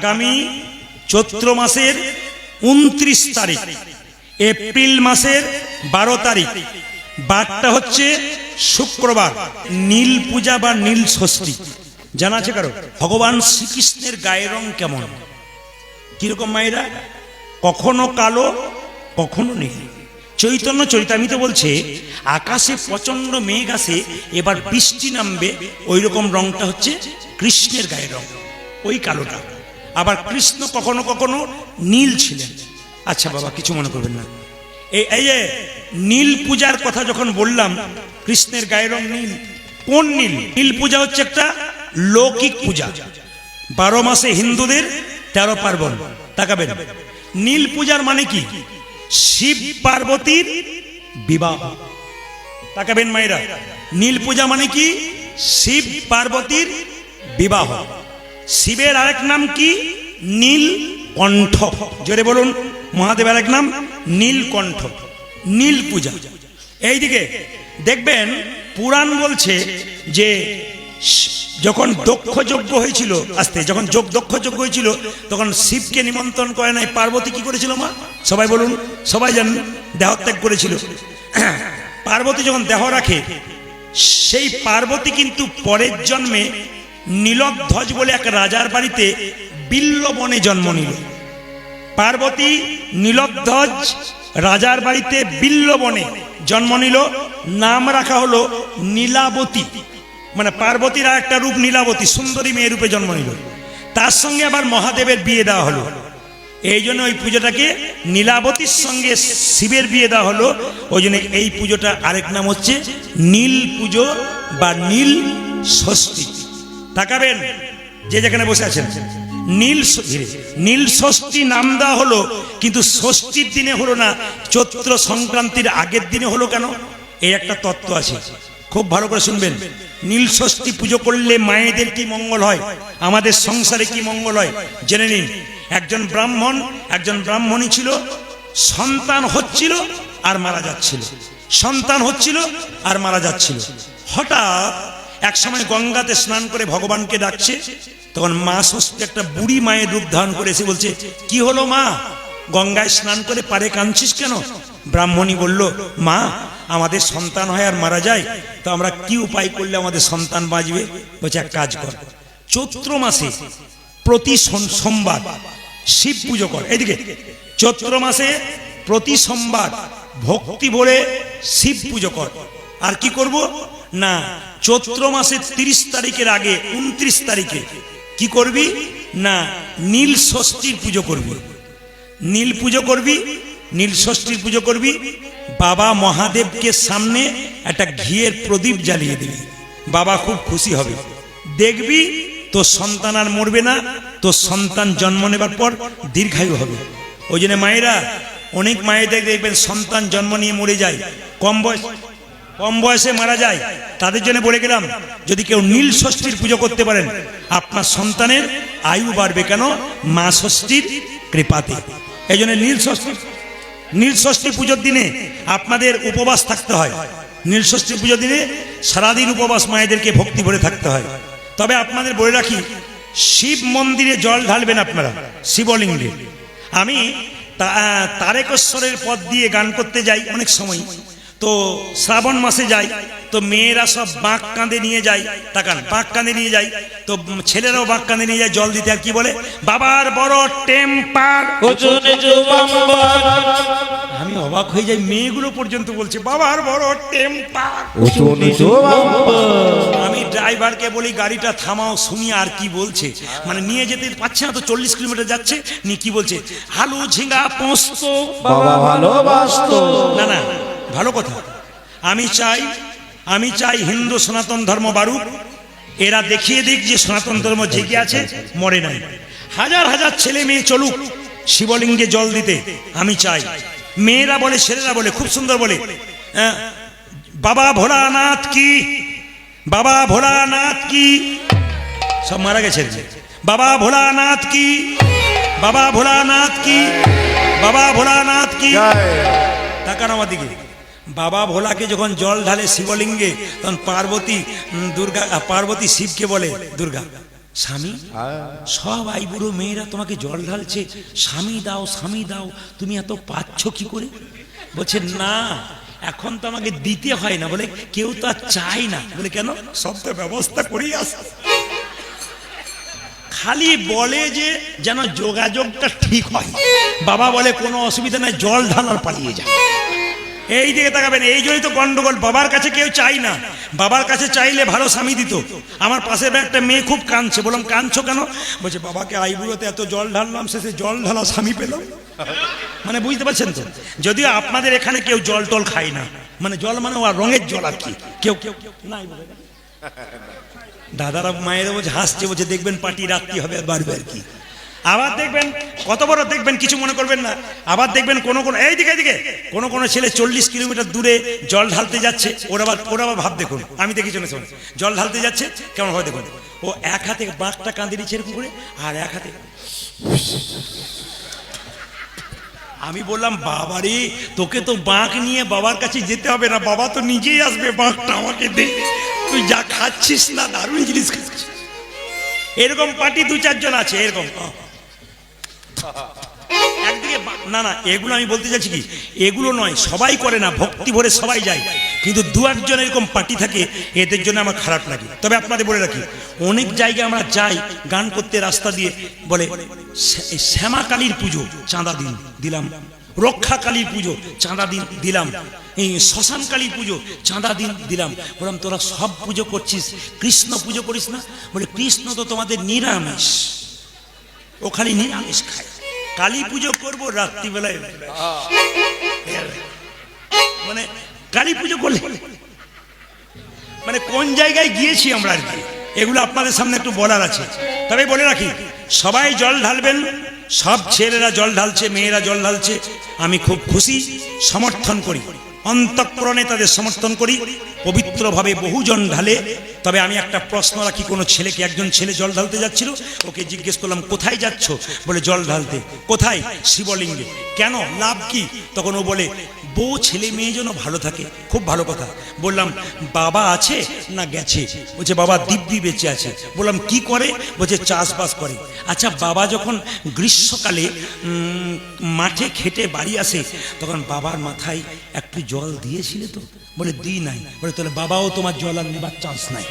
আগামী চৈত্র মাসের 29 তারিখ, এপ্রিল মাসের 12 তারিখ, বারটা হচ্ছে শুক্রবার, নীল পূজা বা নীল ষষ্ঠী। জানা আছে কারো? ভগবান শ্রীকৃষ্ণের গায়ের রং কেমন, কিরকম মায়েরা? কখনো কালো, কখনো নীল। চৈতন্য চরিতামৃত বলছে আকাশে প্রচন্ড মেঘ আসে, এবার বৃষ্টি নামবে, ওই রকম রংটা হচ্ছে কৃষ্ণের গায়ের রং, ওই কালোটা। আবার কৃষ্ণ কখনো কখনো নীল ছিলেন। আচ্ছা বাবা, কিছু মনে করবেন না। এই যে নীল পূজার কথা যখন বললাম, কৃষ্ণের গায়ের রং নীল, কোন নীল? নীল পূজা হচ্ছে একটা লৌকিক পূজা, 12 মাসে হিন্দুদের 13 পার্বণ। তাকাবেন, নীল পূজার মানে কি? শিব পার্বতীর বিবাহ। তাকাবেন মায়েরা, নীল পূজা মানে কি? শিব পার্বতীর বিবাহ। শিবের আরেক নাম কি? নীলকণ্ঠ। জোরে বলুন, মহাদেবের আরেক নাম নীলকণ্ঠ। নীল পূজা। এইদিকে দেখবেন পুরাণ বলছে যে যখন দক্ষ যজ্ঞ হয়েছিল, যখন দক্ষ যজ্ঞ হয়েছিল, তখন শিবকে নিমন্ত্রণ করে নাই, পার্বতী কি করেছিল মা? সবাই বলুন, সবাই জানেন, দেহত্যাগ করেছিল। পার্বতী যখন দেহ রাখে, সেই পার্বতী কিন্তু পরের জন্মে নীলধ্বজ বলে এক রাজার বাড়িতে বিল্লবনে জন্ম নিল। পার্বতী নীলধ্বজ রাজার বাড়িতে বিল্লবনে জন্ম নিল, নাম রাখা হলো নীলাবতী। মানে পার্বতীর আর একটা রূপ নীলাবতী, সুন্দরী মেয়ে রূপে জন্ম নিল। তার সঙ্গে আবার মহাদেবের বিয়ে দেওয়া হলো, এই জন্য ওই পুজোটাকে নীলাবতীর সঙ্গে শিবের বিয়ে দেওয়া হলো। ওই জন্য এই পুজোটা আরেক নাম হচ্ছে নীল পুজো বা নীল ষষ্ঠী। তাকাবেন যে যেখানে বসে আছেন, নীল ষষ্ঠী নাম দেওয়া হলো, কিন্তু ষষ্ঠীর দিনে হলো না, চৈত্র সংক্রান্তির আগের দিনে হলো কেন? এই একটা তত্ত্ব আছে, খুব ভালো করে শুনবেন। নীল ষষ্ঠী পুজো করলে মায়েদের কি মঙ্গল হয়, আমাদের সংসারে কি মঙ্গল হয় জেনে নিন। একজন ব্রাহ্মণী ছিল, সন্তান হচ্ছিল আর মারা যাচ্ছিল, সন্তান হচ্ছিল আর মারা যাচ্ছিল। হঠাৎ এক সময় গঙ্গাতে স্নান করে ভগবানকে ডাকছে, তখন মা ষষ্ঠী একটা বুড়ি মায়ের রূপ ধারণ করে এসে বলছে, কি হলো মা, গঙ্গায় স্নান করে পারে কাঁদছিস কেন? ব্রাহ্মণী বলল, মা আমাদের সন্তান হয় আর মারা যায়, তো আমরা কি উপায় করলে আমাদের সন্তান বাঁচবে? বলছে এক কাজ কর, চৈত্র মাসে প্রতি সোমবার শিব পুজো কর। এদিকে চৈত্র মাসে প্রতি সোমবার ভক্তি ভরে শিব পুজো কর। আর কি করব না, চৈত্র মাসের 30 তারিখের আগে 29 তারিখে কি করবি না, নীল ষষ্ঠীর পুজো করবি। নীল পুজো করবি, নীল ষষ্ঠীর পুজো করবি। বাবা মহাদেবকে সামনে একটা ঘিয়ের প্রদীপ জ্বালিয়ে দিবি, বাবা খুব খুশি হবে। দেখবি তোর সন্তান আর মরবে না, তোর সন্তান জন্ম নেবার পর দীর্ঘায়ু হবে। ওই জন্য মায়েরা, অনেক মায়েদের দেখবেন সন্তান জন্ম নিয়ে মরে যায়, কম বয়সে মারা যায়। তাদের জন্য বলে গেলাম, যদি কেউ নীল ষষ্ঠীর পুজো করতে পারেন, আপনার সন্তানের আয়ু বাড়বে। কেন? মা ষষ্ঠীর কৃপাতে। এই জন্য নীল ষষ্ঠী পুজোর দিনে আপনাদের উপবাস থাকতে হয়। নীল ষষ্ঠী পুজোর দিনে সারাদিন উপবাস মায়েদেরকে ভক্তি ভরে থাকতে হয়। তবে আপনাদের বলে রাখি, শিব মন্দিরে জল ঢালবেন আপনারা, শিবলিঙ্গে। আমি তারকেশ্বরের পথ দিয়ে গান করতে যাই অনেক সময়, তো শ্রাবণ মাসে যাই, তো মেয়েরা সব বাঁক কাঁধে নিয়ে যায়, তাকান বাঁক কাঁধে নিয়ে যায়, তো ছেলেরাও বাঁক কাঁধে নিয়ে যায় জল দিতে। আর কি বলে, বাবার বড় টেম্পার। আমি অবাক হয়ে যাই, মেয়েগুলো পর্যন্ত বলছে বাবার বড় টেম্পার। আমি ড্রাইভারকে বলি গাড়িটা থামাও, শুনি আর কি বলছে। মানে নিয়ে যেতে পারছে না, তো 40 কিলোমিটার যাচ্ছে, নিয়ে কি বলছে, আলু ঝিঙ্গা পোস্ত বাবা ভালোবাসতো। না না, ভালো কথা। আমি চাই হিন্দু সনাতন ধর্ম বাড়ুক, এরা দেখিয়ে দিক যে সনাতন ধর্ম জেগে আছে, মরে নাই। হাজার হাজার ছেলে মেয়ে চলুক শিবলিঙ্গে জল দিতে, আমি চাই। মেয়েরা বলে, ছেলেরা বলে, খুব সুন্দর বলে, বাবা ভোলানাথ কি, বাবা ভোলানাথ কি। সব মারা গেছে। বাবা ভোলানাথ কি, বাবা ভোলানাথ কি, বাবা ভোলানাথ কি। তাকান আমার দিকে। বাবা ভোলাকে যখন জল ঢালে শিবলিঙ্গে, তখন পার্বতী শিবকে বলে দুর্গা। স্বামী, সব আইবুড়ো মেয়েরা তোমাকে জল ঢালছে, স্বামী দাও স্বামী দাও, তুমি এত পাচ্ছ কি করে? বলছে না, এখন তো আমাকে দিতে হয় না। বলে কেউ তো আর চাই না। বলে কেন? সব তো ব্যবস্থা করেই আস। খালি বলে যে যেন যোগাযোগটা ঠিক হয়। বাবা বলে কোনো অসুবিধা নাই, জল ঢালার পালিয়ে যায়। এই দিকে তাকাবেন, এই জন্যই তো গন্ডগোল। বাবার কাছে কেউ চাই না, বাবার কাছে চাইলে ভালো স্বামী দিত। আমার পাশে একটা মেয়ে খুব কাঁদছে। বললাম কাঁদছো কেন? বলছে বাবাকে আইবুড়োতে এত জল ঢাললাম, শেষে জল ঢালা স্বামী পেলাম। মানে বুঝতে পারছেন তো? যদিও আপনাদের এখানে কেউ জল টল খায় না, মানে জল মানে আর রঙের জল আর কি, কেউ কেউ নাই বলে। দাদারা মায়েরা বলছে, হাসছে, বলছে দেখবেন পার্টি রাত্রি হবে আর বাড়বে আর কি। আবার দেখবেন কত বড়, দেখবেন কিছু মনে করবেন না। আবার দেখবেন কোন কোন এইদিকে কোন কোন ছেলে 40 কিলোমিটার দূরে জল ঢালতে যাচ্ছে। ওরা আবার ভাব দেখুন, আমি দেখি চলে জল ঢালতে যাচ্ছে কেমন হয় দেখুন। ও এক হাতে বাঁকটা কাঁদে দিচ্ছে এরকম করে, আর এক হাতে। আমি বললাম বাবারে, তোকে তো বাঁক নিয়ে বাবার কাছে যেতে হবে না, বাবা তো নিজেই আসবে, বাঁকটা আমাকে দে, তুই যা খাচ্ছিস না দারুণ জিনিস খাচ্ছিস। এরকম পার্টি 2-4 জন আছে এরকম। একদিকে না না, এগুলো আমি বলতে চাইছি কি, এগুলো নয়, সবাই করে না, ভক্তি ভরে সবাই যায়, কিন্তু 2-1 জন এরকম পার্টি থাকে, এদের জন্য আমার খারাপ লাগে। তবে আপনাদের বলে রাখি, অনেক জায়গায় আমরা যাই গান করতে, রাস্তা দিয়ে বলে শ্যামা কালীর পুজো চাঁদা দিলাম, রক্ষা কালীর পুজো চাঁদা দিলাম, এই শ্মশান কালীর পুজো চাঁদা দিলাম। বললাম তোরা সব পুজো করছিস, কৃষ্ণ পুজো করিস না? বলে কৃষ্ণ তো তোমাদের নিরামিষ, ও খালি নিরামিষ খায়। কালী পুজো করবো রাত্রিবেলায়, মানে কালী পুজো করলে মানে কোন জায়গায় গিয়েছি আমরা আর কি, এগুলো আপনাদের সামনে একটু বলার আছে। তবে বলে রাখি, সবাই জল ঢালবেন, সব ছেলেরা জল ঢালছে, মেয়েরা জল ঢালছে, আমি খুব খুশি, সমর্থন করি, অন্তঃকরণে তাদের সমর্থন করি। পবিত্রভাবে বহুজন ঢালে। তবে আমি একটা প্রশ্ন রাখি, কোনো ছেলেকে, একজন ছেলে জল ঢালতে যাচ্ছিল, ওকে জিজ্ঞেস করলাম কোথায় যাচ্ছ? বলে জল ঢালতে। কোথায়? শিবলিঙ্গে। কেন, লাভ কি? তখন ও বলে বউ ছেলে মেয়ে যেন ভালো থাকে। খুব ভালো কথা। বললাম বাবা আছে না গেছে? বলছে বাবা দিব্যি বেঁচে আছে। বললাম কি করে? বলছে চাষবাস করে। আচ্ছা বাবা যখন গ্রীষ্মকালে মাঠে খেটে বাড়ি আসে, তখন বাবার মাথায় একটু জল দিয়েছিলে তো? বলে দিই নাই। বলে তাহলে বাবাও তোমার জল আর নেবার চান্স নাই।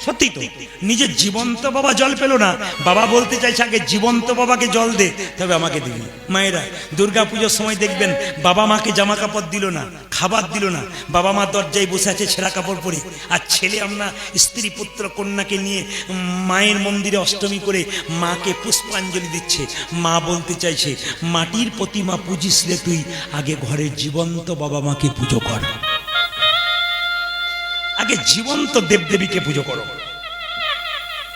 সত্যি তো, নিজের জীবন্ত বাবা জল পেল না, বাবা বলতে চাইছে আগে জীবন্ত বাবাকে জল দে, তবে আমাকে দিবি। মায়েরা দুর্গা পুজোর সময় দেখবেন বাবা মাকে জামা কাপড় দিল না, খাবার দিল না, বাবা মা দরজায় বসে আছে ছেঁড়া কাপড় পরে, আর ছেলে আমরা স্ত্রী পুত্র কন্যাকে নিয়ে মায়ের মন্দিরে অষ্টমী করে মাকে পুষ্পাঞ্জলি দিচ্ছে। মা বলতে চাইছে মাটির প্রতিমা পুজিস রে তুই, আগে ঘরের জীবন্ত বাবা মাকে পুজো কর, আগে জীবন্ত দেবদেবীকে পুজো করো।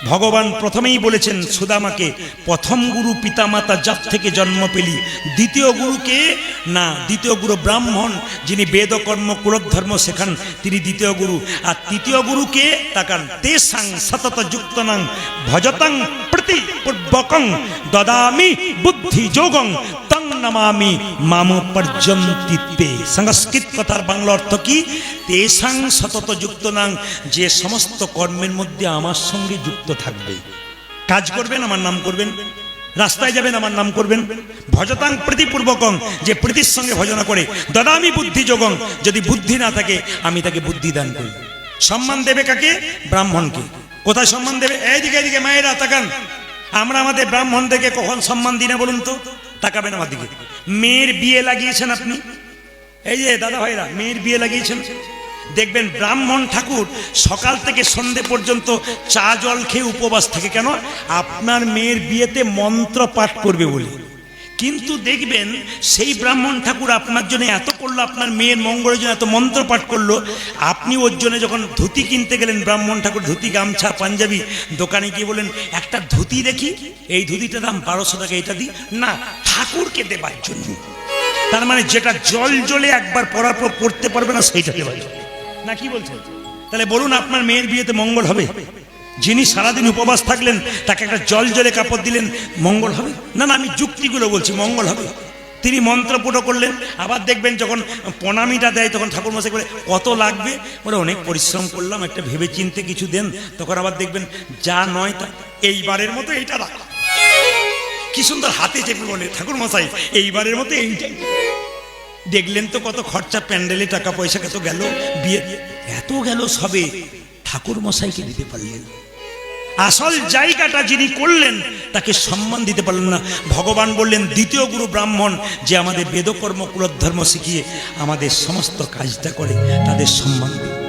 ভগবান প্রথমেই বলেছেন সুদামাকে, প্রথম গুরু পিতামাতা যার থেকে জন্ম পেলি, দ্বিতীয় গুরুকে না, দ্বিতীয় গুরু ব্রাহ্মণ, যিনি বেদকর্ম কুলধর্ম শেখান, তিনি দ্বিতীয় গুরু। আর তৃতীয় গুরুকে তাকান, তেসাং সতত যুক্তনাং ভজতাং প্রতি পূর্বকং দদামি বুদ্ধি যোগং তং নামামি মাম পর্যন্তিতে। সংস্কৃত কথার বাংলা অর্থ কি? তেসাং সতত যুক্তনাং, যে সমস্ত কর্মের মধ্যে আমার সঙ্গে যুক্ত থাকবে, কাজ করবেন আমার নাম করবেন, রাস্তায় যাবেন আমার নাম করবেন, ভজতাং প্রীতিপূর্বকং, যে প্রীতির সঙ্গে ভজনা করে, দদামি বুদ্ধি যোগং, যদি বুদ্ধি না থাকে আমি তাকে বুদ্ধি দান করি। সম্মান দেবে কাকে? ব্রাহ্মণকে। কোথায় সম্মান দেবে? এইদিকে এদিকে মায়েরা তাকান, আমরা আমাদের ব্রাহ্মণদেরকে কখন সম্মান দিই না বলুন তো? তাকাবেন আমার দিকে। মেয়ের বিয়ে লাগিয়েছেন আপনি, এই যে দাদা ভাইরা মেয়ের বিয়ে লাগিয়েছেন, দেখবেন ব্রাহ্মণ ঠাকুর সকাল থেকে সন্ধে পর্যন্ত চা জল খেয়ে উপবাস থাকে। কেন? আপনার মেয়ের বিয়েতে মন্ত্র পাঠ করবে বলে। কিন্তু দেখবেন সেই ব্রাহ্মণ ঠাকুর আপনার জন্য এত করলো, আপনার মেয়ের মঙ্গলের জন্য এত মন্ত্র পাঠ করলো, আপনি ওর জন্য যখন ধুতি কিনতে গেলেন, ব্রাহ্মণ ঠাকুর ধুতি, গামছা, পাঞ্জাবি, দোকানে গিয়ে বলেন একটা ধুতি দেখি, এই ধুতিটার দাম 1200 টাকা, এটা দিই না, ঠাকুরকে দেবার জন্য। তার মানে যেটা জল জলে একবার পরার পর পড়তে পারবে না, সেইটা দেওয়া যাবে না। কি বলছেন? তাহলে বলুন আপনার মেয়ের বিয়েতে মঙ্গল হবে? যিনি সারাদিন উপবাস থাকলেন তাকে একটা জল জলে কাপড় দিলেন, মঙ্গল হবে না? না, আমি যুক্তিগুলো বলছি, মঙ্গল হবে। তিনি মন্ত্রপুট করলেন। আবার দেখবেন যখন প্রণামীটা দেয় তখন ঠাকুরমশাই বলে কত লাগবে, বলে অনেক পরিশ্রম করলাম, একটা ভেবে চিনতে কিছু দেন। তখন আবার দেখবেন যা নয় তা, এইবারের মতো এইটা রাখ। কি সুন্দর হাতে চেপে বলে ঠাকুরমশাই এইবারের মতো এইটাই। দেখলেন তো কত খরচা, প্যান্ডেলে টাকা পয়সা কত গেল, বিয়ে এত গেল, সবে ঠাকুরমশাইকে দিতে পারলেন। আসল জায়গাটা যিনি করলেন তাকে সম্মান দিতে পারলেন না। ভগবান বললেন দ্বিতীয় গুরু ব্রাহ্মণ, যে আমাদের বেদকর্ম কুলধর্ম শিখিয়ে আমাদের সমস্ত কাজটা করে, তাদের সম্মান দিন।